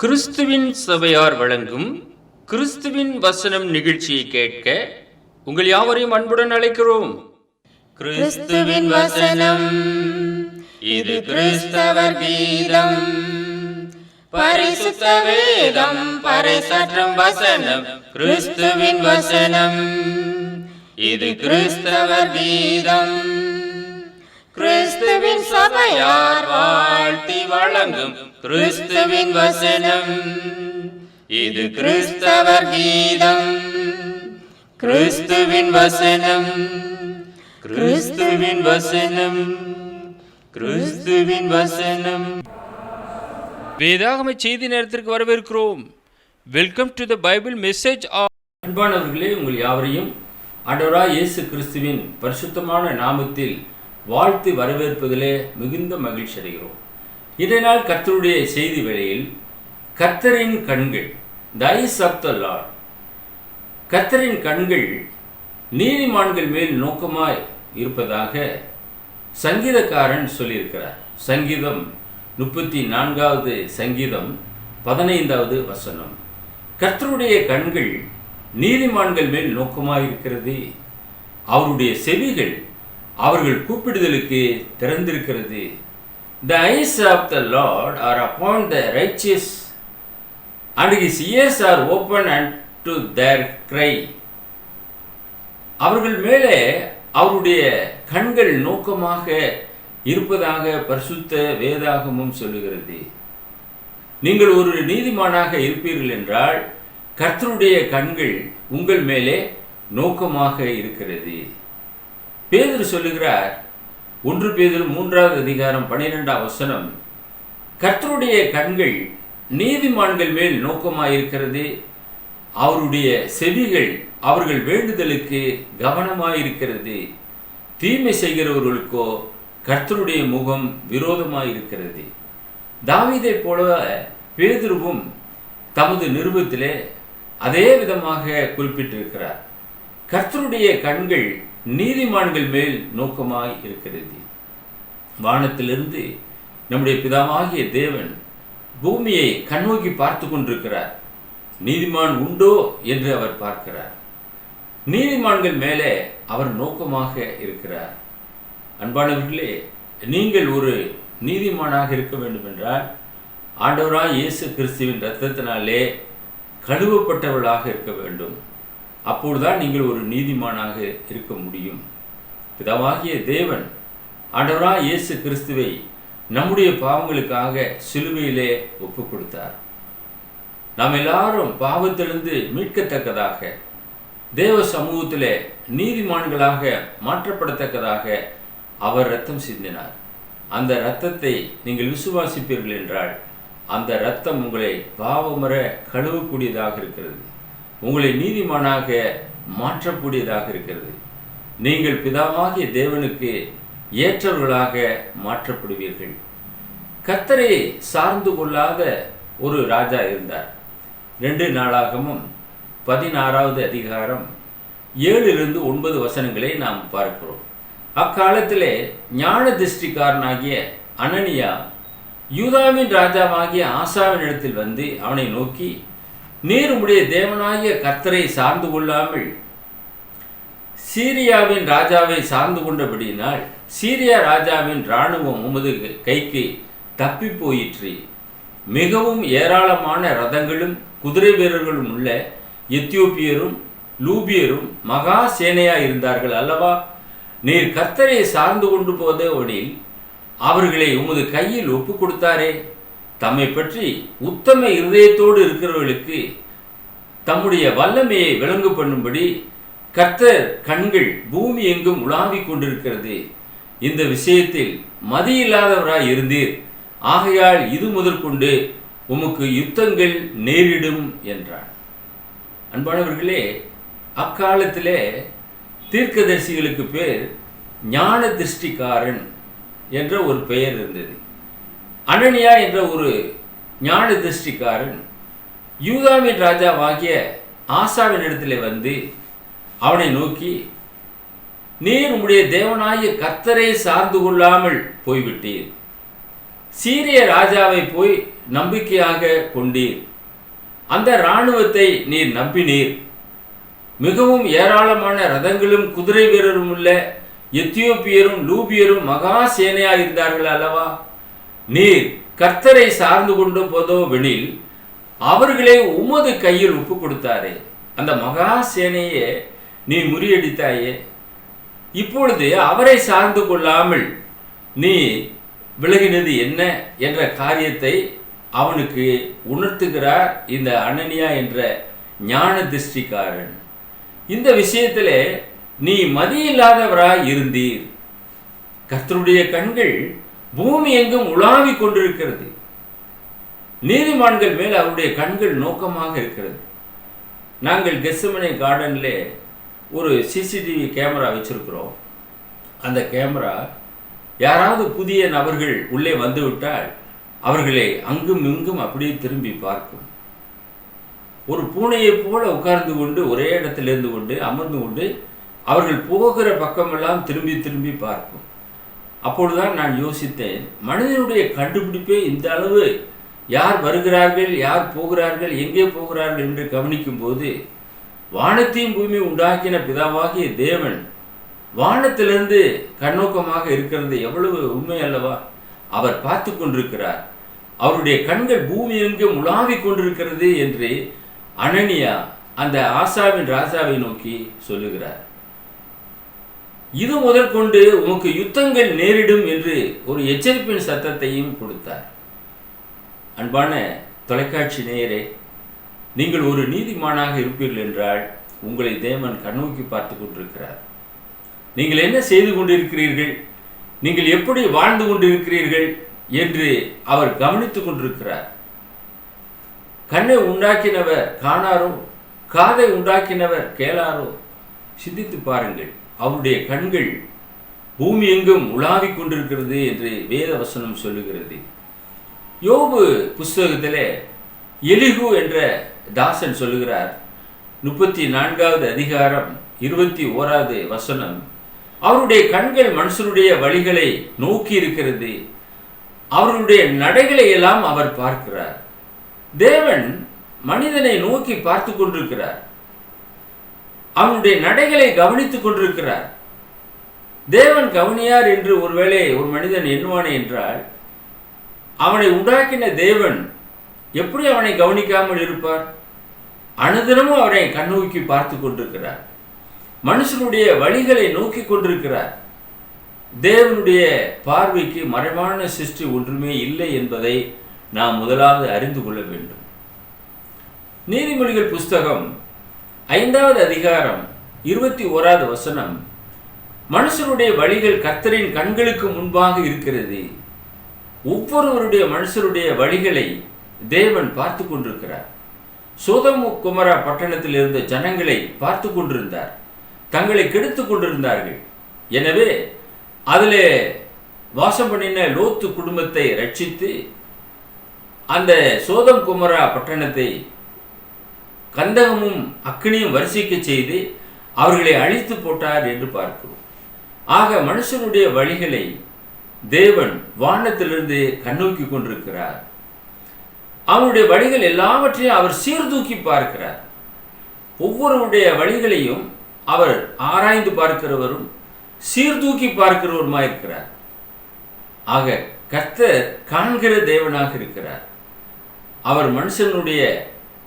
கிறிஸ்துவின் சபையார் வழங்கும் கிறிஸ்துவின் வசனம் நிகழ்ச்சியை கேட்க உங்கள் யாவரையும் அன்புடன் அழைக்கிறோம். கிறிஸ்துவின் வசனம், இது கிறிஸ்தவர் கீதம். பரிசுத்த வேதம் பறைசாற்றும் வசனம், கிறிஸ்துவின் வசனம், இது கிறிஸ்தவர் கீதம். கிறிஸ்துவின் சபையார் வாழ்த்தி வழங்கும் கிறிஸ்துவின் வசனம், இது கிறிஸ்தவர் கீதம். கிறிஸ்துவின் வசனம், கிறிஸ்துவின் வசனம், கிறிஸ்துவின் வசனம். வேதாகம செய்தி நேரத்திற்கு வரவேற்கிறோம். Welcome to the Bible message. அன்பானவர்களே, உங்கள் யாவரையும் ஆண்டவராகிய இயேசு கிறிஸ்துவின் பரிசுத்தமான நாமத்தில் வாழ்த்து வரவேற்பதிலே மிகுந்த மகிழ்ச்சி அடைகிறோம். இன்றைய நாள் கர்த்தருடைய செய்தி வேளையில் கர்த்தரின் கண்கள், the eyes of the Lord, கர்த்தரின் கண்கள் நீதிமான்கள் மேல் நோக்கமாய் இருப்பதாக சங்கீதக்காரன் சொல்லியிருக்கிறார். சங்கீதம் 34வது சங்கீதம் 15வது வசனம். கர்த்தருடைய கண்கள் நீதிமான்கள் மேல் நோக்கமாய் இருக்கிறது, அவருடைய செவிகள் அவர்கள் கூப்பிடுதலுக்கு திறந்திருக்கிறது. The eyes of the Lord are upon the righteous, and his ears are open unto their cry. அவர்கள் மேலே அவருடைய கண்கள் நோக்கமாக இருப்பதாக பரிசுத்த வேதாகமும் சொல்லுகிறது. நீங்கள் ஒரு நீதிமானாக இருப்பீர்கள் என்றால் கர்த்தருடைய கண்கள் உங்கள் மேலே நோக்கமாக இருக்கிறது. பேதுரு சொல்லுகிறார், 1 பேதுரு 3வது அதிகாரம் 12வது வசனம், கர்த்தருடைய கண்கள் நீதிமான்கள் மேல் நோக்கமாயிருக்கிறது, அவருடைய செவிகள் அவர்கள் வேண்டுதலுக்கு கவனமாயிருக்கிறது, தீமை செய்கிறவர்களுக்கோ கர்த்தருடைய முகம் விரோதமாயிருக்கிறது. தாவீதை போல பேதுருவும் தமது நிருபத்திலே அதே விதமாக குறிப்பிட்டிருக்கிறார். கர்த்தருடைய கண்கள் நீதிமான்கள் மேல் நோக்கமாய் இருக்கிறது. வானத்திலிருந்து நம்முடைய பிதாவாகிய தேவன் பூமியை கண்ணோக்கி பார்த்து கொண்டிருக்கிறார். நீதிமான் உண்டோ என்று அவர் பார்க்கிறார். நீதிமான்கள் மேலே அவர் நோக்கமாக இருக்கிறார். அன்பானவர்களே, நீங்கள் ஒரு நீதிமானாக இருக்க வேண்டும் என்றால் ஆண்டவராய் இயேசு கிறிஸ்துவின் இரத்தத்தினாலே கழுவப்பட்டவர்களாக இருக்க வேண்டும். அப்பொழுதுதான் நீங்கள் ஒரு நீதிமானாக இருக்க முடியும். பிதாவாகிய தேவன் ஆண்டவராய் இயேசு கிறிஸ்துவை நம்முடைய பாவங்களுக்காக சிலுவையிலே ஒப்பு கொடுத்தார். நாம் எல்லாரும் பாவத்திலிருந்து மீட்கத்தக்கதாக, தேவ சமூகத்திலே நீதிமான்களாக மாற்றப்படத்தக்கதாக அவர் இரத்தம் சிந்தினார். அந்த இரத்தத்தை நீங்கள் விசுவாசிப்பீர்கள் என்றால் அந்த இரத்தம் உங்களை பாவமற கழுவக்கூடியதாக இருக்கிறது, உங்களை நீதிமானாக மாற்றக்கூடியதாக இருக்கிறது. நீங்கள் பிதாவாகிய தேவனுக்கு ஏற்றவர்களாக மாற்றப்படுவீர்கள். கர்த்தரை சார்ந்து கொள்ளாத ஒரு ராஜா இருந்தார். 2 நாளாகமும் 16வது அதிகாரம் 7லிருந்து 9 வசனங்களை நாம் பார்க்கிறோம். அக்காலத்திலே ஞான திருஷ்டிக்காரனாகிய அனனியா யூதாவின் ராஜாவாகிய ஆசாவினிடத்தில் வந்து அவனை நோக்கி, நீர் உம்முடைய தேவனாகிய கர்த்தரை சார்ந்து கொள்ளாமல் சீரியாவின் ராஜாவை சார்ந்து கொண்டபடியினால் சீரியா ராஜாவின் இராணுவம் உமது கைக்கு தப்பி போயிற்று. மிகவும் ஏராளமான ரதங்களும் குதிரை வீரர்களும் உள்ள எத்தியோப்பியரும் லூபியரும் மகா சேனையா இருந்தார்கள் அல்லவா? நீர் கர்த்தரை சார்ந்து கொண்டு போதவனில் அவர்களை உமது கையில் ஒப்பு கொடுத்தாரே. தம்மை பற்றி உத்தம இருதயத்தோடு இருக்கிறவர்களுக்கு தம்முடைய வல்லமையை விளங்கு பண்ணும்படி கர்த்தர் கண்கள் பூமி எங்கும் உலாவிக் கொண்டிருக்கிறது. இந்த விஷயத்தில் மதியில்லாதவராய் இருந்தீர், ஆகையால் இது முதற்கொண்டு உமக்கு யுத்தங்கள் நேரிடும் என்றார். அன்பானவர்களே, அக்காலத்திலே தீர்க்கதரிசிகளுக்கு பேர் ஞான திருஷ்டிக்காரன் என்ற ஒரு பெயர் இருந்தது. அனனியா என்ற ஒரு ஞான திருஷ்டிக்காரன் யூதாவின் ராஜாவாகிய ஆசாவின் இடத்திலே வந்து அவனை நோக்கி, நீர் உம்முடைய தேவனாகிய கர்த்தரை சார்ந்து கொள்ளாமல் போய்விட்டீர், சீரிய ராஜாவை போய் நம்பிக்கையாக கொண்டீர். அந்த இராணுவத்தை நீர் நம்பினீர். மிகவும் ஏராளமான ரதங்களும் குதிரை வீரரும் உள்ள எத்தியோப்பியரும் லூபியரும் மகா சேனையாக இருந்தார்கள் அல்லவா? நீர் கர்த்தரை சார்ந்து கொண்டு போதோவெனில் அவர்களை உமது கையில் ஒப்பு கொடுத்தாரே. அந்த மகா சேனையை நீ முறியடித்தாயே. இப்பொழுது அவரை சார்ந்து கொள்ளாமல் நீ விலகினது என்ன என்ற காரியத்தை அவனுக்கு உணர்த்துகிறார் இந்த அனனியா என்ற ஞான திருஷ்டிக்காரன். இந்த விஷயத்திலே நீ மதியில்லாதவராய் இருந்தீர். கர்த்தருடைய கண்கள் பூமி எங்கும் உலாவிக் கொண்டிருக்கிறது. நீதிமான்கள் மேல் அவருடைய கண்கள் நோக்கமாக இருக்கிறது. நாங்கள் கெத்செமனே கார்டனில் ஒரு சிசிடிவி கேமரா வச்சிருக்கிறோம். அந்த கேமரா யாராவது புதிய நபர்கள் உள்ளே வந்துவிட்டால் அவர்களை அங்கும் இங்கும் அப்படியே திரும்பி பார்க்கும். ஒரு பூனையைப் போல உட்கார்ந்து கொண்டு ஒரே இடத்துல இருந்து கொண்டு அமர்ந்து கொண்டு அவர்கள் போகிற பக்கமெல்லாம் திரும்பி திரும்பி பார்க்கும். அப்பொழுதுதான் நான் யோசித்தேன், மனிதனுடைய கண்டுபிடிப்பே இந்த அளவு யார் வருகிறார்கள், யார் போகிறார்கள், எங்கே போகிறார்கள் என்று கவனிக்கும் போது வானத்தையும் பூமி உண்டாக்கின பிதாவாகிய தேவன் வானத்திலிருந்து கண்ணோக்கமாக இருக்கிறது எவ்வளவு உண்மை அல்லவா? அவர் பார்த்து கொண்டிருக்கிறார். அவருடைய கண்கள் பூமி எங்கும் உலாவிக் கொண்டிருக்கிறது என்று அனனியா அந்த ஆசாவின் ராஜாவை நோக்கி சொல்லுகிறார். இது முதல் கொண்டு உமக்கு யுத்தங்கள் நேரிடும் என்று ஒரு எச்சரிப்பின் சத்தத்தையும் கொடுத்தார். அன்பான தொலைக்காட்சி நேயரே, நீங்கள் ஒரு நீதிமானாக இருப்பீர்கள் என்றால் உங்களை தேவன் கண்ணோக்கி பார்த்து கொண்டிருக்கிறார். நீங்கள் என்ன செய்து கொண்டிருக்கிறீர்கள், நீங்கள் எப்படி வாழ்ந்து கொண்டிருக்கிறீர்கள் என்று அவர் கவனித்துக் கொண்டிருக்கிறார். கண்ணை உண்டாக்கினவர் காணாரோ, காதை உண்டாக்கினவர் கேளாரோ? சிந்தித்து பாருங்கள். அவருடைய கண்கள் பூமி எங்கும் உலாவிக் கொண்டிருக்கிறது என்று வேத வசனம் சொல்லுகிறது. யோபு புஸ்தகத்திலே எலிகு என்ற தாசன் சொல்லுகிறார், 34வது அதிகாரம் 21வது வசனம், அவருடைய கண்கள் மனுஷனுடைய வழிகளை நோக்கி இருக்கிறது, அவருடைய நடைகளை எல்லாம் அவர் பார்க்கிறார். தேவன் மனிதனை நோக்கி பார்த்து கொண்டிருக்கிறார். அவனுடைய நடைகளை கவனித்துக் கொண்டிருக்கிறார். தேவன் கவனியார் என்று ஒருவேளை ஒரு மனிதன் எண்ணுவானே என்றால் அவனை உண்டாக்கின தேவன் எப்படி அவனை கவனிக்காமல் இருப்பார்? அனுதினமும் அவனை கண்ணோக்கி பார்த்து கொண்டிருக்கிறார். மனுஷனுடைய வழிகளை நோக்கி கொண்டிருக்கிறார். தேவனுடைய பார்வைக்கு மறைவான சிருஷ்டி ஒன்றுமே இல்லை என்பதை நாம் முதலாவது அறிந்து கொள்ள வேண்டும். நீதிமொழிகள் புஸ்தகம் 5வது அதிகாரம் 21வது வசனம், மனுஷனுடைய வழிகள் கர்த்தரின் கண்களுக்கு முன்பாக இருக்கிறது. ஒவ்வொருவருடைய மனுஷருடைய வழிகளை தேவன் பார்த்து கொண்டிருக்கிறார். சோதோம் குமரா பட்டணத்தில் இருந்த ஜனங்களை பார்த்து கொண்டிருந்தார். தங்களை கெடுத்து கொண்டிருந்தார்கள். எனவே அதிலே வாசம் பண்ணின லோத்து குடும்பத்தை ரட்சித்து அந்த சோதோம் குமரா பட்டணத்தை கந்தகமும் அக்கினியும் வரிசிக்க செய்து அவர்களை அழித்து போட்டார் என்று பார்க்கிறோம். ஆக மனுஷனுடைய வழிகளை தேவன் வானத்திலிருந்து கண்ணோக்கி கொண்டிருக்கிறார். அவனுடைய வழிகள் எல்லாவற்றையும் அவர் சீர்தூக்கி பார்க்கிறார். ஒவ்வொருவருடைய வழிகளையும் அவர் ஆராய்ந்து பார்க்கிறவரும் சீர்தூக்கி பார்க்கிறவருமாயிருக்கிறார். ஆக கர்த்தர் காண்கிற தேவனாக இருக்கிறார். அவர் மனுஷனுடைய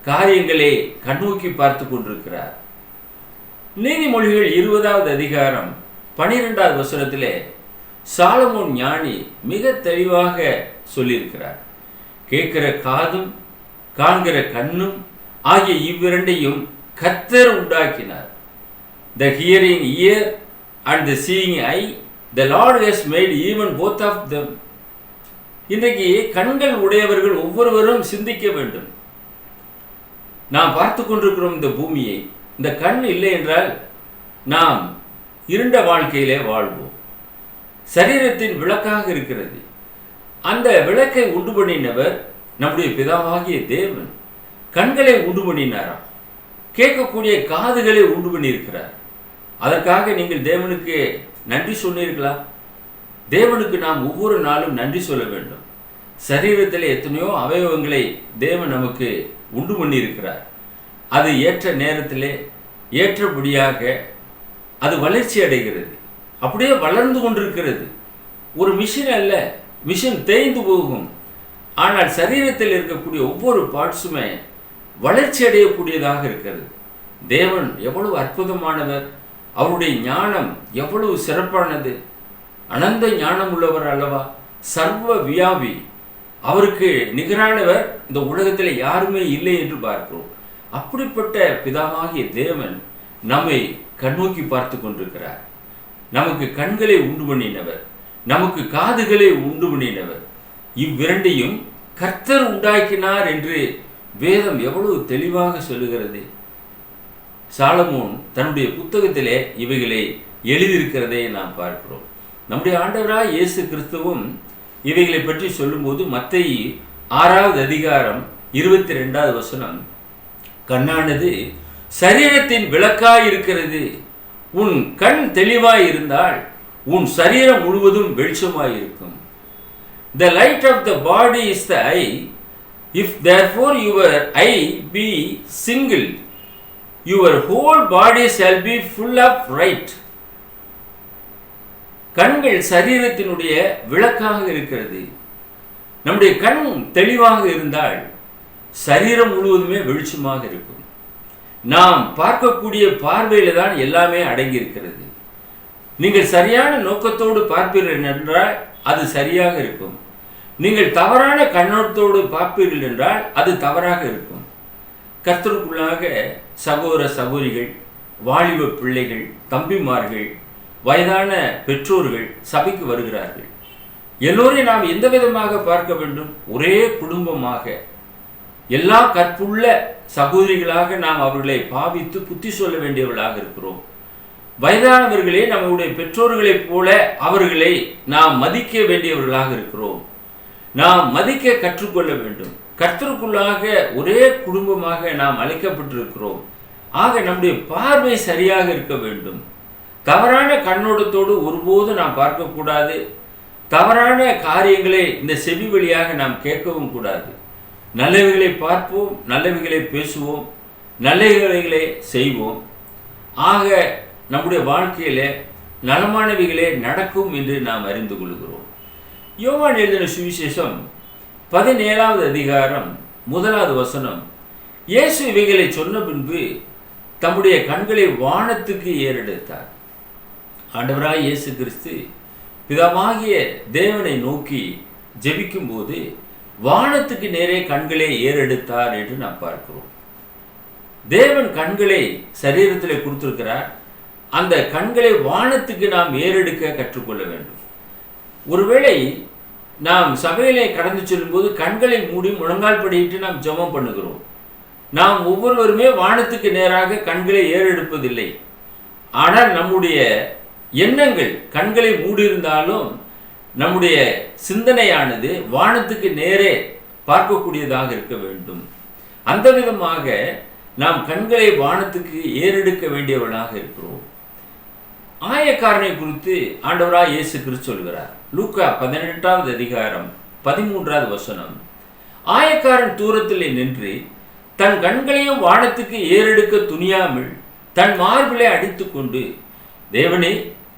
காரியங்களை கண்ணோக்கி பார்த்து கொண்டிருக்கிறார். நீதிமொழிகள் 20வது அதிகாரம் 12வது வசனத்திலே சாலமோன் ஞானி மிக தெளிவாக சொல்லியிருக்கிறார். கேட்கிற காதும் காண்கிற கண்ணும் ஆகிய இவ்விரண்டையும் கர்த்தர் உண்டாக்கினார். The hearing ear and the seeing eye, the Lord has made even both of them. இன்றைக்கு கண்கள் உடையவர்கள் ஒவ்வொருவரும் சிந்திக்க வேண்டும். நாம் பார்த்து கொண்டிருக்கிறோம் இந்த பூமியை. இந்த கண் இல்லை என்றால் நாம் இருண்ட வாழ்க்கையிலே வாழ்வோம். சரீரத்தின் விளக்காக இருக்கிறது. அந்த விளக்கை உண்டு பண்ணினவர் நம்முடைய பிதாவாகிய தேவன். கண்களை உண்டு பண்ணினாராம். கேட்கக்கூடிய காதுகளை உண்டு பண்ணியிருக்கிறார். அதற்காக நீங்கள் தேவனுக்கு நன்றி சொன்னீர்களா? தேவனுக்கு நாம் ஒவ்வொரு நாளும் நன்றி சொல்ல வேண்டும். சரீரத்தில் எத்தனையோ அவயவங்களை தேவன் நமக்கு உண்டு பண்ணி இருக்கிறார். அது ஏற்ற நேரத்திலே ஏற்றபடியாக அது வளர்ச்சி அடைகிறது, அப்படியே வளர்ந்து கொண்டிருக்கிறது. ஒரு மிஷின் அல்ல, மிஷின் தேய்ந்து போகும். ஆனால் சரீரத்தில் இருக்கக்கூடிய ஒவ்வொரு பார்ட்ஸுமே வளர்ச்சி அடையக்கூடியதாக இருக்கிறது. தேவன் எவ்வளவு அற்புதமானவர், அவருடைய ஞானம் எவ்வளவு சிறப்பானது. அனந்த ஞானம் உள்ளவர் அல்லவா, சர்வ வியாபி. அவருக்கு நிகரானவர் இந்த உலகத்தில் யாருமே இல்லை என்று பார்க்கிறோம். அப்படிப்பட்ட பிதாவாகிய தேவன் நம்மை கண்ணோக்கி பார்த்து கொண்டிருக்கிறார். நமக்கு கண்களை உண்டு பண்ணினவர், நமக்கு காதுகளை உண்டு பண்ணினவர். இவ்விரண்டையும் கர்த்தர் உண்டாக்கினார் என்று வேதம் எவ்வளவு தெளிவாக சொல்லுகிறது. சாலமோன் தன்னுடைய புத்தகத்திலே இவைகளை எழுதியிருக்கிறதை நாம் பார்க்கிறோம். நம்முடைய ஆண்டவராய் இயேசு கிறிஸ்துவும் இவைகளை பற்றி சொல்லும்போது மத்தேயு 6வது அதிகாரம் 22வது வசனம், கண்ணானது சரீரத்தின் விளக்காய் இருக்கிறது. உன் கண் தெளிவாய் இருந்தால் உன் சரீரம் முழுவதும் வெளிச்சமாய் இருக்கும். The light of the body is the eye. If therefore your eye be single, your whole body shall be full of light. கண்கள் சரீரத்தினுடைய விளக்காக இருக்கிறது. நம்முடைய கண் தெளிவாக இருந்தால் சரீரம் முழுவதுமே வெளிச்சமாக இருக்கும். நாம் பார்க்கக்கூடிய பார்வையில தான் எல்லாமே அடங்கி இருக்கிறது. நீங்கள் சரியான நோக்கத்தோடு பார்ப்பீர்கள் என்றால் அது சரியாக இருக்கும். நீங்கள் தவறான கண்ணோட்டத்தோடு பார்ப்பீர்கள் என்றால் அது தவறாக இருக்கும். கர்த்தருக்குள்ளாக சகோதர சகோதரிகள், வாலிப பிள்ளைகள், தம்பிமார்கள், வயதான பெற்றோர்கள் சபைக்கு வருகிறார்கள். எல்லோரையும் நாம் எந்த விதமாக பார்க்க வேண்டும்? ஒரே குடும்பமாக, எல்லா கற்புள்ள சகோதரிகளாக நாம் அவர்களை பாவித்து புத்தி சொல்ல வேண்டியவர்களாக இருக்கிறோம். வயதானவர்களே நம்முடைய பெற்றோர்களைப் போல அவர்களை நாம் மதிக்க வேண்டியவர்களாக இருக்கிறோம். நாம் மதிக்க கற்றுக்கொள்ள வேண்டும். கர்த்தருக்குள்ளாக ஒரே குடும்பமாக நாம் அழைக்கப்பட்டிருக்கிறோம். ஆக நம்முடைய பார்வை சரியாக இருக்க வேண்டும். தவறான கண்ணோட்டத்தோடு ஒருபோது நாம் பார்க்கக்கூடாது. தவறான காரியங்களை இந்த செவி வழியாக நாம் கேட்கவும் கூடாது. நல்லவைகளை பார்ப்போம், நல்லவைகளை பேசுவோம், நல்லவைகளை செய்வோம். ஆக நம்முடைய வாழ்க்கையிலே நலமானவைகளே நடக்கும் என்று நாம் அறிந்து கொள்கிறோம். யோவான் எழுதின சுவிசேஷம் 17வது அதிகாரம் 1வது வசனம், இயேசு இவைகளை சொன்ன பின்பு தம்முடைய கண்களை வானத்துக்கு ஏறெடுத்தார். ஆண்டவராய் இயேசு கிறிஸ்து பிதாவாகிய தேவனை நோக்கி ஜெபிக்கும் போது வானத்துக்கு நேரே கண்களை ஏறெடுத்தார் என்று நாம் பார்க்கிறோம். தேவன் கண்களை சரீரத்தில் கொடுத்திருக்கிறார். அந்த கண்களை வானத்துக்கு நாம் ஏறெடுக்க கற்றுக்கொள்ள வேண்டும். ஒருவேளை நாம் சபையிலே கடந்து செல்லும்போது கண்களை மூடி முழங்கால் படியிட்டு நாம் ஜெபம் பண்ணுகிறோம். நாம் ஒவ்வொருவருமே வானத்துக்கு நேராக கண்களை ஏறெடுப்பதில்லை. ஆனால் நம்முடைய எண்ணங்கள் கண்களை மூடியிருந்தாலும் நம்முடைய சிந்தனையானது வானத்துக்கு நேரே பார்க்கக்கூடியதாக இருக்க வேண்டும். அந்த விதமாக நாம் கண்களை வானத்துக்கு ஏறெடுக்க வேண்டியவர்களாக இருக்கிறோம். ஆயக்காரனை குறித்து ஆண்டவராய் இயேசு கிறிஸ்து சொல்கிறார். லூக்கா 18வது அதிகாரம் 13வது வசனம், ஆயக்காரன் தூரத்திலே நின்று தன் கண்களையும் வானத்துக்கு ஏறெடுக்க துணியாமல் தன் மார்பிலை அடித்து கொண்டு, தேவனே,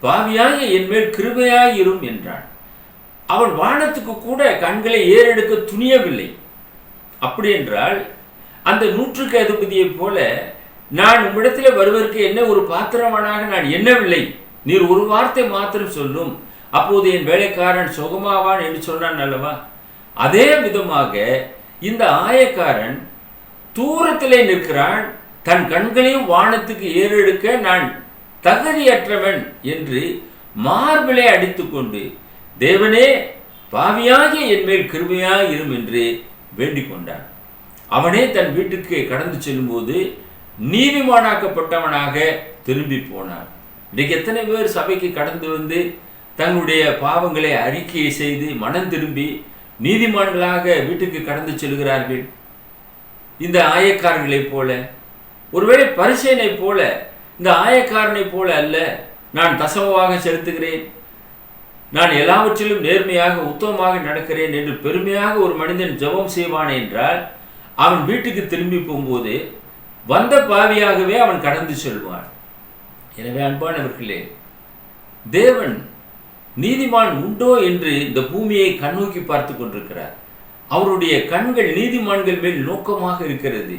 பாவியாக என் மேல் கிருபையாய் இரும் என்றான். அவன் வானத்துக்கு கூட கண்களை ஏறெடுக்க துணியவில்லை. அப்படி என்றால் அந்த 100க்கு அதிபதியைப் போல நான் உம்மிடத்தில் வருவதற்கு என்ன ஒரு பாத்திரமானாக நான் எண்ணவில்லை. நீர் ஒரு வார்த்தை மாத்திரம் சொல்லும், அப்போது என் வேலைக்காரன் சுகமாவான் என்று சொன்னான் அல்லவா? அதே விதமாக இந்த ஆயக்காரன் தூரத்திலே நிற்கிறான். தன் கண்களையும் வானத்துக்கு ஏறெடுக்க நான் தகுதியற்றவன் என்று மார்பிலை அடித்துக்கொண்டு, தேவனே, பாவியாகிய என் மேல் கிருபையாய் இரும் என்று வேண்டிக் கொண்டான். அவனே தன் வீட்டுக்கு கடந்து செல்லும்போது நீதிமானாக்கப்பட்டவனாக திரும்பி போனான். இன்றைக்கு எத்தனை பேர் சபைக்கு கடந்து வந்து தங்களுடைய பாவங்களை அறிக்கையை செய்து மனம் திரும்பி நீதிமான்களாக வீட்டுக்கு கடந்து செல்கிறார்கள்? இந்த ஆயக்காரர்களைப் போல, ஒருவேளை பரிசேயனை போல, இந்த ஆயக்காரனை போல அல்ல. நான் தசமமாக செலுத்துகிறேன், நான் எல்லாவற்றிலும் நேர்மையாக உத்தமமாக நடக்கிறேன் என்று பெருமையாக ஒரு மனிதன் ஜெபம் செய்வான் என்றால் அவன் வீட்டுக்கு திரும்பி போகும்போது வந்த பாவியாகவே அவன் கடந்து செல்வான். எனவே அன்பானவர்களே, தேவன் நீதிமான் உண்டோ என்று இந்த பூமியை கண்ணோக்கி பார்த்து கொண்டிருக்கிறார். அவருடைய கண்கள் நீதிமான்கள் மேல் நோக்கமாக இருக்கிறது.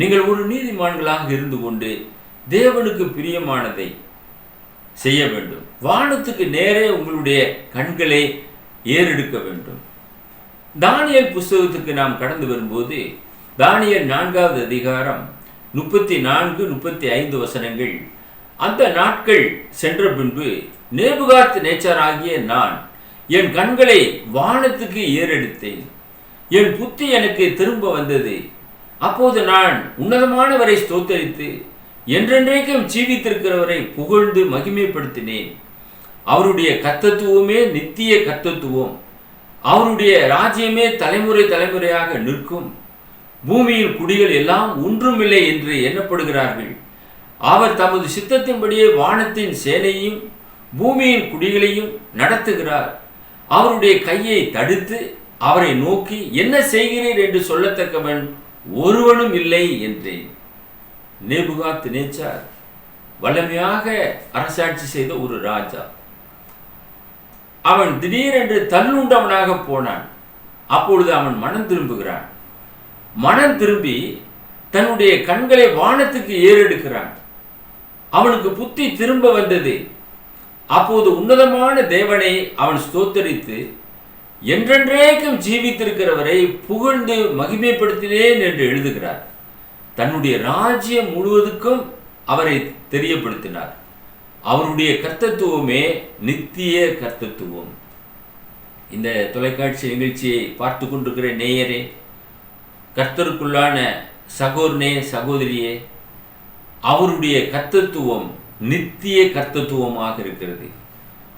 நீங்கள் ஒரு நீதிமான்களாக இருந்து கொண்டு தேவனுக்கு பிரியமானதை செய்ய வேண்டும். வானத்துக்கு நேரே உங்களுடைய கண்களை ஏறெடுக்க வேண்டும். தானியேல் புஸ்தகத்துக்கு நாம் கடந்து வரும்போது தானியேல் 4வது அதிகாரம் 34, 35 வசனங்கள். அந்த நாட்கள் சென்ற பின்பு நேபுகாத் நேச்சாராகிய நான் என் கண்களை வானத்துக்கு ஏறெடுத்தேன். என் புத்தி எனக்கு திரும்ப வந்தது. அப்போது நான் உன்னதமானவரை ஸ்தோத்தரித்து என்றென்றைக்கும் ஜீவித்திருக்கிறவரை புகழ்ந்து மகிமைப்படுத்தினேன். அவருடைய கர்த்தத்துவமே நித்திய கர்த்தத்துவம். அவருடைய ராஜ்யமே தலைமுறை தலைமுறையாக நிற்கும். பூமியின் குடிகள் எல்லாம் ஒன்றுமில்லை என்று எண்ணப்படுகிறார்கள். அவர் தமது சித்தத்தின்படியே வானத்தின் சேனையையும் பூமியின் குடிகளையும் நடத்துகிறார். அவருடைய கையை தடுத்து அவரை நோக்கி என்ன செய்கிறீர் என்று சொல்லத்தக்கவன் ஒருவனும் இல்லை என்றேன். நேபுகாத் நேச்சார் வல்லமையாக அரசாட்சி செய்த ஒரு ராஜா. அவன் திடீரென்று தள்ளுண்டவனாக போனான். அப்பொழுது அவன் மனம் திரும்புகிறான். மனம் திரும்பி தன்னுடைய கண்களை வானத்துக்கு ஏறெடுக்கிறான். அவனுக்கு புத்தி திரும்ப வந்தது. அப்போது உன்னதமான தேவனை அவன் ஸ்தோத்தரித்து என்றென்றைக்கும் ஜீவித்திருக்கிறவரை புகழ்ந்து மகிமைப்படுத்தினேன் என்று எழுதுகிறார். தன்னுடைய ராஜ்யம் முழுவதுக்கும் அவரை தெரியப்படுத்தினார். அவருடைய கர்த்தத்துவமே நித்திய கர்த்தத்துவம். இந்த தொலைக்காட்சி நிகழ்ச்சியை பார்த்து கொண்டிருக்கிற நேயரே, கர்த்தருக்குள்ளான சகோதரனே சகோதரியே, அவருடைய கர்த்தத்துவம் நித்திய கர்த்தத்துவமாக இருக்கிறது.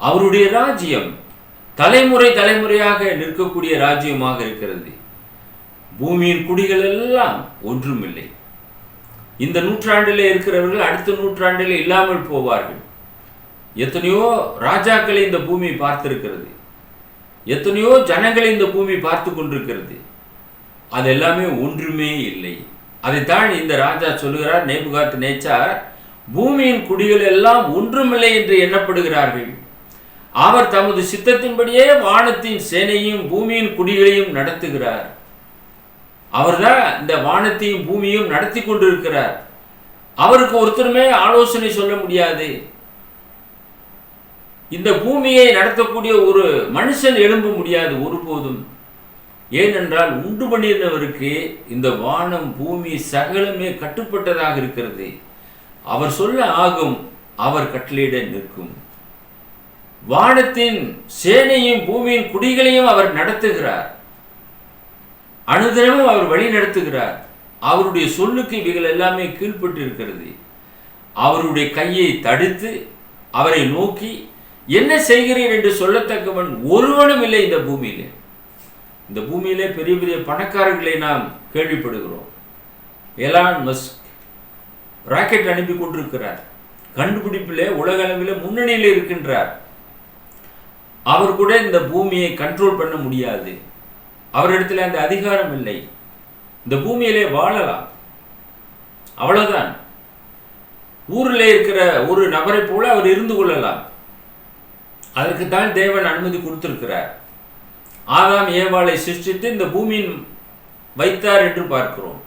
அவருடைய ராஜ்யம் தலைமுறை தலைமுறையாக நிற்கக்கூடிய ராஜ்யமாக இருக்கிறது. பூமியின் குடிகள் எல்லாம் ஒன்றுமில்லை. இந்த நூற்றாண்டில் இருக்கிறவர்கள் அடுத்த நூற்றாண்டில் இல்லாமல் போவார்கள். எத்தனையோ ராஜாக்களை இந்த பூமி பார்த்திருக்கிறது. எத்தனையோ ஜனங்களை இந்த பூமி பார்த்து கொண்டிருக்கிறது. அது எல்லாமே ஒன்றுமே இல்லை. அதைத்தான் இந்த ராஜா சொல்லுகிறார். நேபுகாத் நேச்சார் பூமியின் குடிகள் எல்லாம் ஒன்றுமில்லை என்று எண்ணப்படுகிறார்கள். அவர் தமது சித்தத்தின்படியே வானத்தின் சேனையும் பூமியின் குடிகளையும் நடத்துகிறார். அவர்தான் இந்த வானத்தையும் பூமியும் நடத்தி கொண்டிருக்கிறார். அவருக்கு ஒருத்தருமே ஆலோசனை சொல்ல முடியாது. இந்த பூமியை நடத்தக்கூடிய ஒரு மனுஷன் எழும்ப முடியாது ஒருபோதும். ஏனென்றால் உண்டு பண்ணியிருந்தவருக்கு இந்த வானம் பூமி சகலமே கட்டுப்பட்டதாக இருக்கிறது. அவர் சொல்ல ஆகும், அவர் கட்டளையிட நிற்கும். வானத்தின் சேனையும் பூமியின் குடிகளையும் அவர் நடத்துகிறார். அனுதினமும் அவர் வழி நடத்துகிறார். அவருடைய சொல்லுக்கு இவைகள் எல்லாமே கீழ்பட்டு இருக்கிறது. அவருடைய கையை தடுத்து அவரை நோக்கி என்ன செய்கிறீர் என்று சொல்லத்தக்கவன் ஒருவனும் இல்லை இந்த பூமியிலே. இந்த பூமியிலே பெரிய பெரிய பணக்காரர்களை நாம் கேள்விப்படுகிறோம். எலான் மஸ்க் ராக்கெட் அனுப்பி கொண்டிருக்கிறார். கண்டுபிடிப்பிலே உலக அளவில் முன்னணியில் இருக்கின்றார். அவர் கூட இந்த பூமியை கண்ட்ரோல் பண்ண முடியாது. அவரிடத்தில் அந்த அதிகாரம் இல்லை. இந்த பூமியிலே வாழலாம், அவ்வளவுதான். ஊரில் இருக்கிற ஒரு நபரை போல அவர் இருந்து கொள்ளலாம். அதற்குத்தான் தேவன் அனுமதி கொடுத்திருக்கிறார். ஆதாம் ஏவாளை சிருஷ்டித்து இந்த பூமியின் வைத்தார் என்று பார்க்கிறோம்.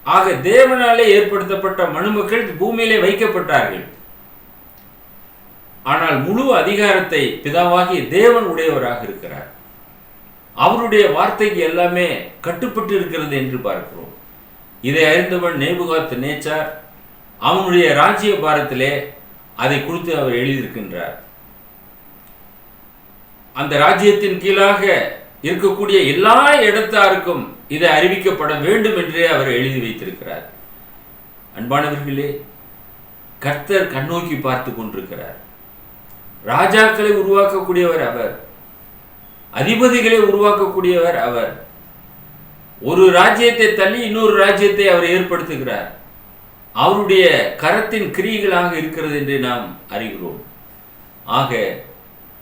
ஆக தேவனாலே ஏற்படுத்தப்பட்ட மனுமக்கள் பூமியிலே வைக்கப்பட்டார்கள். ஆனால் முழு அதிகாரத்தை பிதாவாகிய தேவன் உடையவராக இருக்கிறார். அவருடைய வார்த்தைக்கு எல்லாமே கட்டுப்பட்டு இருக்கிறது என்று பார்க்கிறோம். இதை அறிந்தவன் நேபுகாத் நேச்சார் அவனுடைய ராஜ்ய பாரத்திலே அதை குறித்து அவர் எழுதியிருக்கின்றார். அந்த ராஜ்யத்தின் கீழாக இருக்கக்கூடிய எல்லா இடத்தாருக்கும் இதை அறிவிக்கப்பட வேண்டும் என்றே அவர் எழுதி வைத்திருக்கிறார். அன்பானவர்களே, கர்த்தர் கண்ணோக்கி பார்த்து கொண்டிருக்கிறார். ராஜாக்களை உருவாக்கக்கூடியவர் அவர், அதிபதிகளை உருவாக்கக்கூடியவர் அவர். ஒரு ராஜ்யத்தை தள்ளி இன்னொரு ராஜ்யத்தை அவர் ஏற்படுத்துகிறார். அவருடைய கரத்தின் கிரியைகளாக இருக்கிறது என்று நாம் அறிகிறோம். ஆக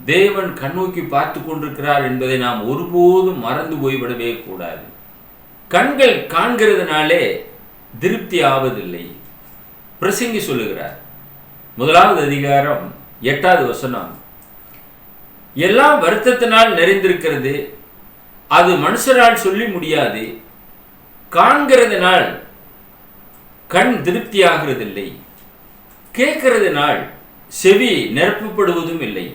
தேவன் கண்ணோக்கி பார்த்து கொண்டிருக்கிறார் என்பதை நாம் ஒருபோதும் மறந்து போய்விடவே கூடாது. கண்கள் காண்கிறதுனாலே திருப்தி ஆவதில்லை. பிரசங்கி சொல்லுகிறார், 1வது அதிகாரம் 8வது வசனம், எல்லாம் வருத்தத்தினால் நிறைந்திருக்கிறது, அது மனுஷரால் சொல்லி முடியாது. காண்கிறதுனால் கண் திருப்தியாகிறதில்லை, கேட்கிறதுனால் செவி நிரப்பப்படுவதும் இல்லை.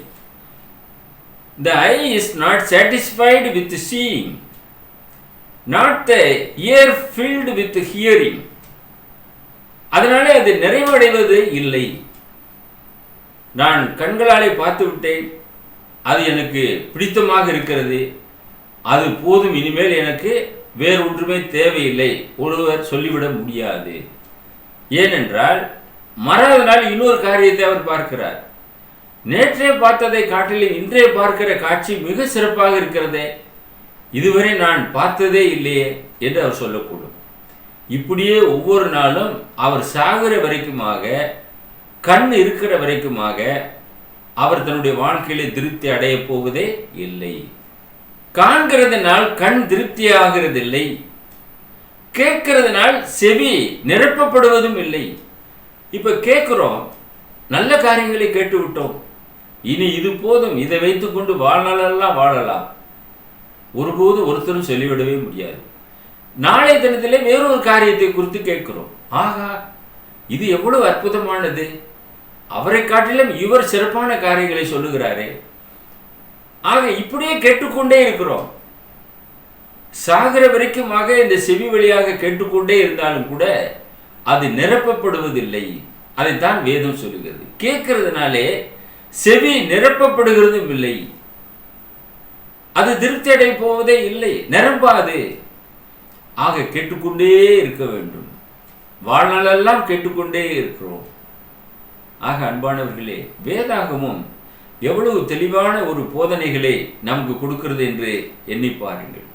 The eye is not satisfied with seeing, not the ear filled with hearing. அதனாலே அது நிறைவடைவது இல்லை. நான் கண்களாலே பார்த்து விட்டேன், அது எனக்கு பிடித்தமாக இருக்கிறது, அது போதும், இனிமேல் எனக்கு வேறு ஒன்றுமே தேவையில்லை ஒருவர் சொல்லிவிட முடியாது. ஏனென்றால் மறாத நாள் இன்னொரு காரியத்தை அவர் பார்க்கிறார். நேற்றே பார்த்ததை காட்டிலும் இன்றைய பார்க்கிற காட்சி மிக சிறப்பாக இருக்கிறதே, இதுவரை நான் பார்த்ததே இல்லையே என்று அவர் சொல்லக்கூடும். இப்படியே ஒவ்வொரு நாளும் அவர் சாகிற வரைக்குமாக, கண் இருக்கிற வரைக்குமாக அவர் தன்னுடைய வாழ்க்கையிலே திருப்தி அடைய போவதே இல்லை. காண்கிறதுனால் கண் திருப்தி ஆகிறதில்லை, கேட்கிறதுனால் செவி நிரப்பப்படுவதும் இல்லை. இப்ப கேட்கிறோம், நல்ல காரியங்களை கேட்டு விட்டோம், இனி இது போதும், இதை வைத்துக்கொண்டு வாழ்நாளெல்லாம் வாழலாம். ஒருபோது ஒருத்தரும் சொல்லிவிடவே முடியாது. நாளை தினத்திலே வேறொரு காரியத்தை குறித்து கேட்கிறோம், ஆகா இது எவ்வளவு அற்புதமானது, அவரை காட்டிலும் இவர் சிறப்பான காரியங்களை சொல்லுகிறாரே. ஆக இப்படியே கேட்டுக்கொண்டே இருக்கிறோம். சாகிற வரைக்குமாக இந்த செவி வழியாக கேட்டுக்கொண்டே இருந்தாலும் கூட அது நிரப்பப்படுவதில்லை. அதைத்தான் வேதம் சொல்லுகிறது. கேட்கிறதுனாலே செவி நிரப்பப்படுகிறதும் இல்லை, அது திருப்தி அடை போவதே இல்லை, நிரம்பாது. ஆக கேட்டுக்கொண்டே இருக்க வேண்டும். வாழ்நாளெல்லாம் கேட்டுக்கொண்டே இருக்கிறோம். ஆக அன்பானவர்களே, வேதாகமும் எவ்வளவு தெளிவான ஒரு போதனைகளை நமக்கு கொடுக்கிறது என்று எண்ணி பாருங்கள்.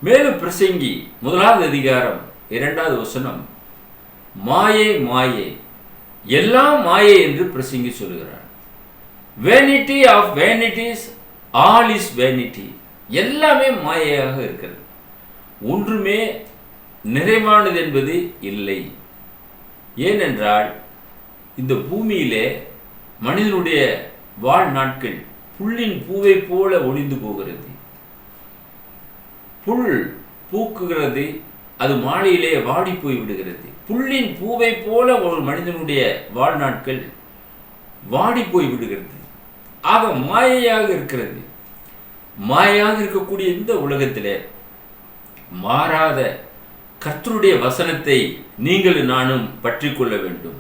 மேலும் பிரசங்கி 1வது அதிகாரம் 2வது வசனம், மாயை மாயை, எல்லாம் மாயை என்று பிரசங்கி சொல்லுகிறார். vanity of vanities, all is vanity. எல்லாமே மாயையாக இருக்கிறது, ஒன்றுமே நிறைவானது என்பது இல்லை. ஏனென்றால் இந்த பூமியிலே மனிதனுடைய வாழ்நாட்கள் புல்லின் பூவை போல ஒளிந்து போகிறது. புல் பூக்குகிறது, அது மாலையிலே வாடி போய் விடுகிறது. புல்லின் பூவை போல ஒரு மனிதனுடைய வாழ்நாட்கள் வாடி போய் விடுகிறது. ஆக மாயையாக இருக்கிறது. மாயையாக இருக்கக்கூடிய இந்த உலகத்திலே மாறாத கர்த்தருடைய வசனத்தை நீங்கள் நானும் பற்றி கொள்ள வேண்டும்.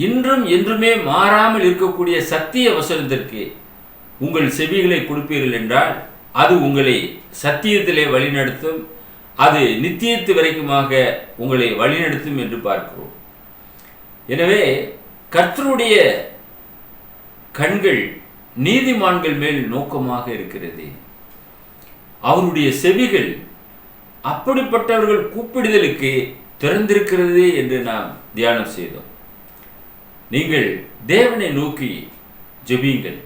இன்றும் என்றுமே மாறாமல் இருக்கக்கூடிய சத்திய வசனத்திற்கு உங்கள் செவிகளை கொடுப்பீர்கள் என்றால் அது உங்களை சத்தியத்திலே வழிநடத்தும், அது நித்தியத்து வரைக்குமாக உங்களை வழிநடத்தும் என்று பார்க்கிறோம். எனவே கர்த்தருடைய கண்கள் நீதிமான்கள் மேல் நோக்கமாக இருக்கிறது. அவருடைய செவிகள் அப்படிப்பட்டவர்கள் கூப்பிடுதலுக்கு திறந்திருக்கிறது என்று நாம் தியானம் செய்தோம். நீங்கள் தேவனை நோக்கி ஜெபியுங்கள்.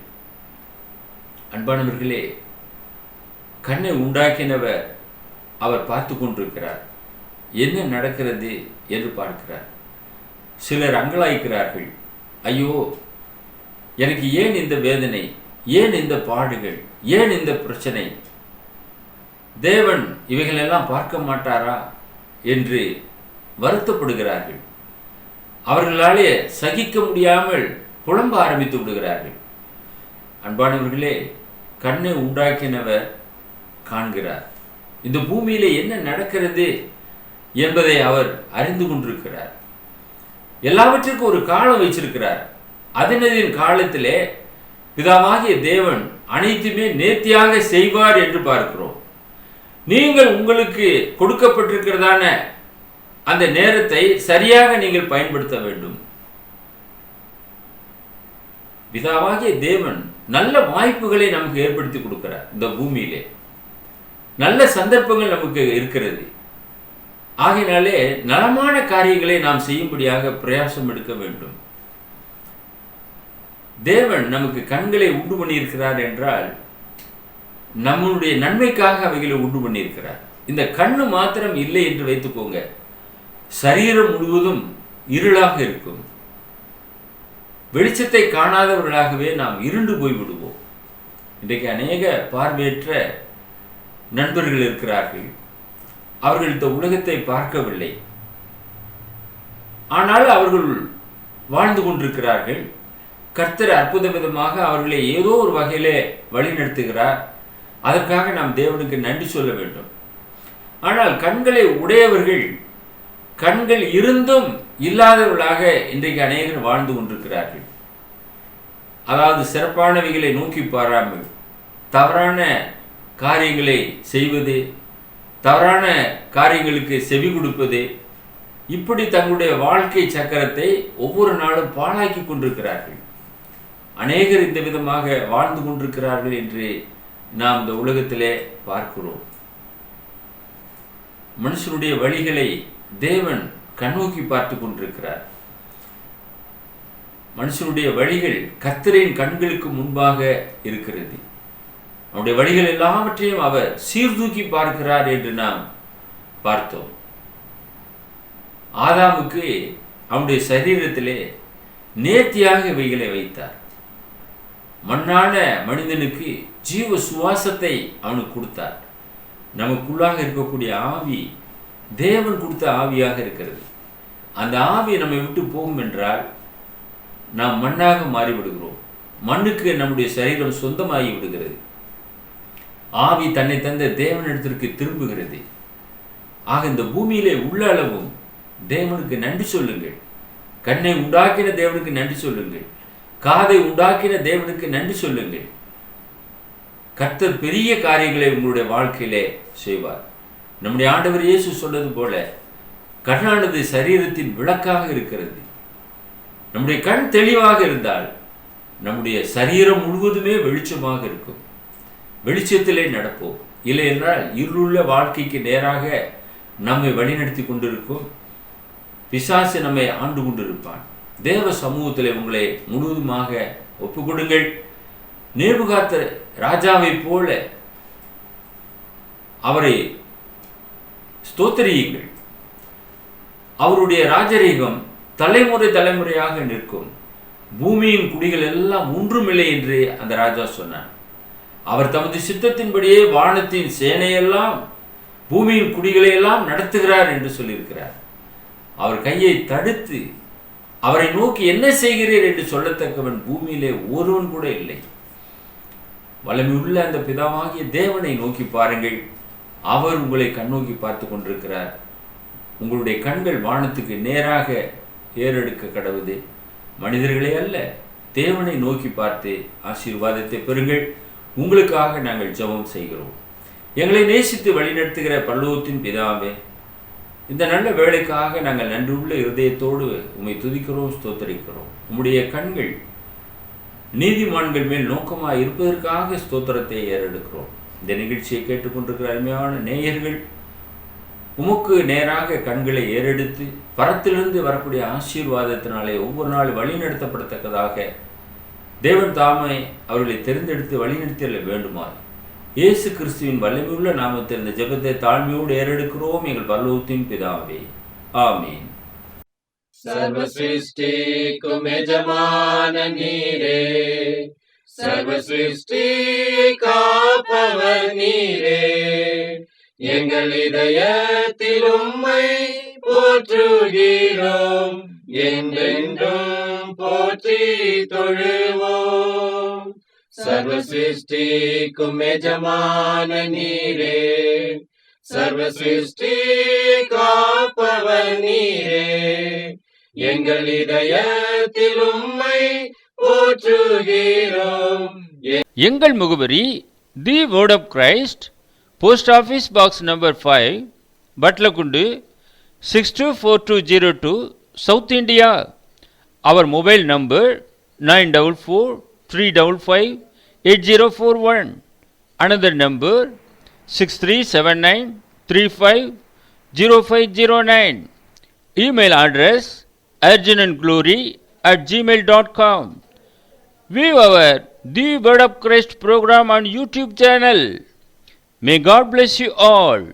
அன்பானவர்களே, கண்ணை உண்டாக்கினவர் அவர் பார்த்து கொண்டிருக்கிறார். என்ன நடக்கிறது என்று பார்க்கிறார். சிலர் அங்கலாய்க்கிறார்கள், ஐயோ எனக்கு ஏன் இந்த வேதனை, ஏன் இந்த பாடுகள், ஏன் இந்த பிரச்சனை, தேவன் இவைகளெல்லாம் பார்க்க மாட்டாரா என்று வருத்தப்படுகிறார்கள். அவர்களாலே சகிக்க முடியாமல் புலம்ப ஆரம்பித்து விடுகிறார்கள். அன்பானவர்களே, கண்ணை உண்டாக்கினவர் காண்கிறார். இந்த பூமியிலே என்ன நடக்கிறது என்பதை அவர் அறிந்து கொண்டிருக்கிறார். எல்லாவற்றிற்கும் ஒரு காலம் வைச்சிருக்கிறார். அதனதின் காலத்திலே பிதாவாகிய தேவன் அனைத்துமே நேர்த்தியாக செய்வார் என்று பார்க்கிறோம். நீங்கள் உங்களுக்கு கொடுக்கப்பட்டிருக்கிறதான அந்த நேரத்தை சரியாக நீங்கள் பயன்படுத்த வேண்டும். பிதாவாகிய தேவன் நல்ல வாய்ப்புகளை நமக்கு ஏற்படுத்தி கொடுக்கிறார். இந்த பூமியிலே நல்ல சந்தர்ப்பங்கள் நமக்கு இருக்கிறது. ஆகையினாலே நலமான காரியங்களை நாம் செய்யும்படியாக பிரயாசம் எடுக்க வேண்டும். தேவன் நமக்கு கண்களை உண்டு பண்ணியிருக்கிறார் என்றால் நம்முடைய நன்மைக்காக அவைகளை உண்டு பண்ணியிருக்கிறார். இந்த கண்ணு மாத்திரம் இல்லை என்று வைத்துக்கோங்க, சரீரம் முழுவதும் இருளாக இருக்கும். வெளிச்சத்தை காணாதவர்களாகவே நாம் இருண்டு போய்விடுவோம். இன்றைக்கு அநேக பார்வையற்ற நண்பர்கள் இருக்கிறார்கள். அவர்கள் இந்த உலகத்தை பார்க்கவில்லை, ஆனால் அவர்கள் வாழ்ந்து கொண்டிருக்கிறார்கள். கர்த்தர் அற்புத விதமாக அவர்களை ஏதோ ஒரு வகையிலே வழிநடத்துகிறார். அதற்காக நாம் தேவனுக்கு நன்றி சொல்ல வேண்டும். ஆனால் கண்களை உடையவர்கள் கண்கள் இருந்தும் இல்லாதவர்களாக இன்றைக்கு அநேகர் வாழ்ந்து கொண்டிருக்கிறார்கள். அதாவது சிறப்பானவைகளை நோக்கி பாராமல் தவறான காரியங்களை செய்வது, தவறான காரியங்களுக்கு செவி கொடுப்பது, இப்படி தங்களுடைய வாழ்க்கை சக்கரத்தை ஒவ்வொரு நாளும் பாழாக்கி கொண்டிருக்கிறார்கள். அநேகர் இந்த விதமாக வாழ்ந்து கொண்டிருக்கிறார்கள் என்று நாம் இந்த உலகத்திலே பார்க்கிறோம். மனுஷனுடைய வழிகளை தேவன் கண்ணோக்கி பார்த்து கொண்டிருக்கிறார். மனுஷனுடைய வழிகள் கர்த்தரின் கண்களுக்கு முன்பாக இருக்கிறது. அவருடைய வழிகள் எல்லாவற்றையும் அவர் சீர்தூக்கி பார்க்கிறார் என்று நாம் பார்த்தோம். ஆதாமுக்கு அவனுடைய சரீரத்திலே நேர்த்தியாக இவைகளை வைத்தார். மண்ணான மனிதனுக்கு ஜீவ சுவாசத்தை அவனுக்கு கொடுத்தார். நமக்குள்ளாக இருக்கக்கூடிய ஆவி தேவன் கொடுத்த ஆவியாக இருக்கிறது. அந்த ஆவி நம்மை விட்டு போகும் என்றால் நாம் மண்ணாக மாறிவிடுகிறோம். மண்ணுக்கு நம்முடைய சரீரம் சொந்தமாகி விடுகிறது. ஆவி தன்னை தந்த தேவனிடத்திற்கு திரும்புகிறது. ஆக இந்த பூமியிலே உள்ள அளவும் தேவனுக்கு நன்றி சொல்லுங்கள். கண்ணை உண்டாக்கின தேவனுக்கு நன்றி சொல்லுங்கள். காதை உண்டாக்கின தேவனுக்கு நன்றி சொல்லுங்கள். கர்த்தர் பெரிய காரியங்களை உங்களுடைய வாழ்க்கையிலே செய்வார். நம்முடைய ஆண்டவர் இயேசு சொன்னது போல கண்ணானது சரீரத்தின் விளக்காக இருக்கிறது. நம்முடைய கண் தெளிவாக இருந்தால் நம்முடைய சரீரம் முழுவதுமே வெளிச்சமாக இருக்கும். வெளிச்சத்திலே நடப்போம். இல்லை என்றால் இருளுள்ள வாழ்க்கைக்கு நேராக நம்மை வழிநடத்தி கொண்டிருக்கும் பிசாசு நம்மை ஆண்டு கொண்டிருப்பான். தேவ சமூகத்திலே உங்களை முழுவதுமாக ஒப்பு கொடுங்கள். நேபுகாத்நேச்சர் ராஜாவை போல அவரை ஸ்தோத்திரியுங்கள். அவருடைய ராஜரீகம் தலைமுறை தலைமுறையாக நிற்கும். பூமியின் குடிகள் எல்லாம் ஒன்றுமில்லை என்று அந்த ராஜா சொன்னார். அவர் தமது சித்தத்தின்படியே வானத்தின் சேனையெல்லாம் பூமியின் குடிகளை எல்லாம் நடத்துகிறார் என்று சொல்லியிருக்கிறார். அவர் கையை தடுத்து அவரை நோக்கி என்ன செய்கிறீர் என்று சொல்லத்தக்கவன் பூமியிலே ஒருவன் கூட இல்லை. வல்லமையுள்ள அந்த பிதாவாகிய தேவனை நோக்கி பாருங்கள். அவர் உங்களை கண்ணோக்கி பார்த்து கொண்டிருக்கிறார். உங்களுடைய கண்கள் வானத்துக்கு நேராக ஏறெடுக்க கடவுது. மனிதர்களே அல்ல, தேவனை நோக்கி பார்த்து ஆசீர்வாதத்தை பெறுங்கள். உங்களுக்காக நாங்கள் ஜெபம் செய்கிறோம். எங்களை நேசித்து வழிநடத்துகிற பரலோகத்தின் பிதாவே, இந்த நல்ல வேலைக்காக நாங்கள் நன்றியுள்ள இருதயத்தோடு உம்மை துதிக்கிறோம், ஸ்தோத்தரிக்கிறோம். உம்முடைய கண்கள் நீதிமான்கள் மேல் நோக்கமாக இருப்பதற்காக ஸ்தோத்திரத்தை ஏறெடுக்கிறோம். இந்த நிகழ்ச்சியை கேட்டுக்கொண்டிருக்கிற அருமையான நேயர்கள் உமக்கு நேராக கண்களை ஏறெடுத்து பரத்திலிருந்து வரக்கூடிய ஆசீர்வாதத்தினாலே ஒவ்வொரு நாள் வழிநடத்தப்படத்தக்கதாக தேவன் தாமே அவர்களை தெரிந்தெடுத்து வழிநடத்தல வேண்டுமாறு இயேசு கிறிஸ்துவின் வல்லமையுள்ள நாமத்தில் இந்த ஜெபத்தை தாழ்மையோடு ஏறெடுக்கிறோம் எங்கள் பரலோகத்தின் பிதாவே, ஆமீன். சர்வ சிருஷ்டிக்கும் எஜமான நீரே, சர்வ சிருஷ்டி காப்பவர் நீரே, எங்கள் இதயத்தில் உம்மை போற்றுகிறோம், என்றென்றும் போற்றி தொழுவோம். சர்வ சிருஷ்டிக்கும் எஜமான நீரே, சர்வ சிருஷ்டி காப்பவர் நீரே, எங்கள் இதயத்தில் உம்மை போற்றுகிறோம். எங்கள் முகவரி the word of Christ, post office box number 5, Batlagundu 624202, south India. அவர் mobile number 9443558041. another number 6379350509. email address urgentandglory@gmail.com. view our The Word of Christ program on YouTube channel. May God bless you all.